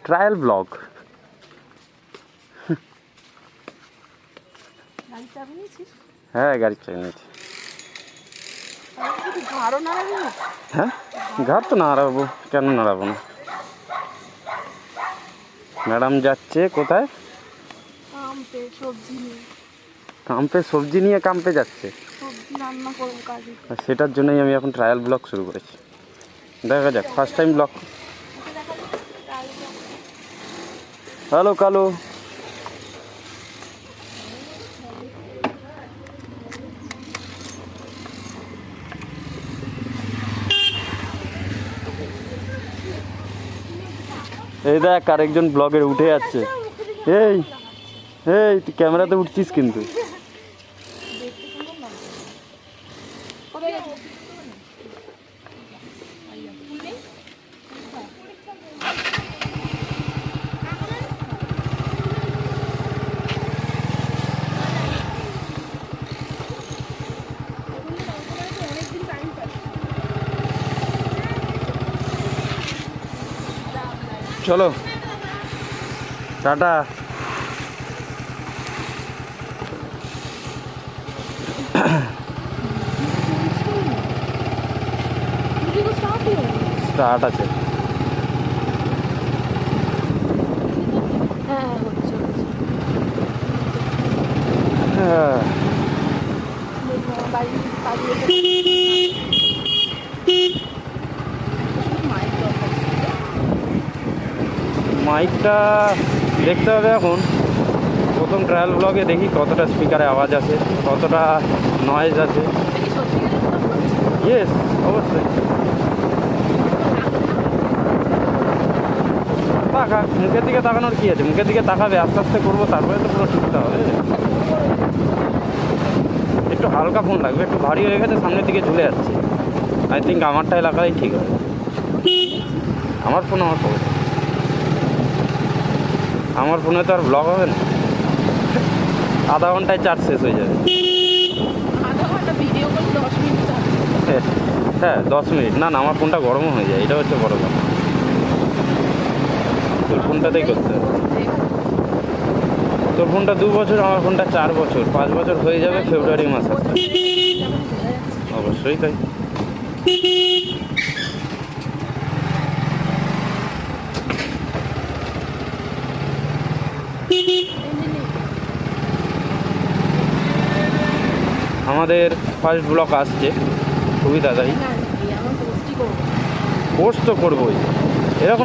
Trial blog. হ্যাঁ গাড়ি চালিয়ে নিয়েছি। হ্যাঁ ঘাট তো নাড়াবো, কেন নাড়াবো না। ম্যাডাম যাচ্ছে কোথায়? কাম্পে সবজি নিয়ে কাম্পে যাচ্ছে। সেটার জন্যই আমি এখন ট্রায়াল ব্লগ শুরু করেছি। দেখা যাক, ফার্স্ট টাইম ব্লগ। হ্যালো কালো। এই দেখ আরেকজন ব্লগের উঠে যাচ্ছে। এই এই তুই ক্যামেরাতে উঠছিস কিন্তু। চলো টাটা। স্টার্ট আছে। হ্যাঁ মাইকটা দেখতে হবে এখন। প্রথম ট্রায়াল ব্লগে দেখি কতটা স্পিকারে আওয়াজ আছে, কতটা নয়েজ আছে। ইয়েস অবশ্যই। তাকা, মুখের দিকে তাকানোর কী আছে? মুখের দিকে তাকাবে, আস্তে আস্তে করবো, তারপরে তো পুরো ঠিকতে হবে। একটু হালকা ফোন লাগবে, একটু ভারী হয়ে গেছে, সামনের দিকে ঝুলে যাচ্ছে। আই থিঙ্ক আমারটাই লাগাই ঠিক হবে। আমার ফোন আমার পকেটে, আমার ফোনে তো আর ব্লগ হবে না। আধা ঘন্টায় চার্জ শেষ হয়ে যাবে। হ্যাঁ 10 মিনিট। না না, আমার ফোনটা গরমও হয়ে যায়, এটা হচ্ছে বড় কথা। তোর ফোনটাতেই করতে হবে। তোর ফোনটা 2 বছর, আমার ফোনটা 4 বছর, 5 বছর হয়ে যাবে ফেব্রুয়ারি মাস আসতে। অবশ্যই তাই। আমাদের ফার্স্ট ব্লগ আসছে খুবই তাড়াতাড়ি। পোস্ট তো করবোই এরকম।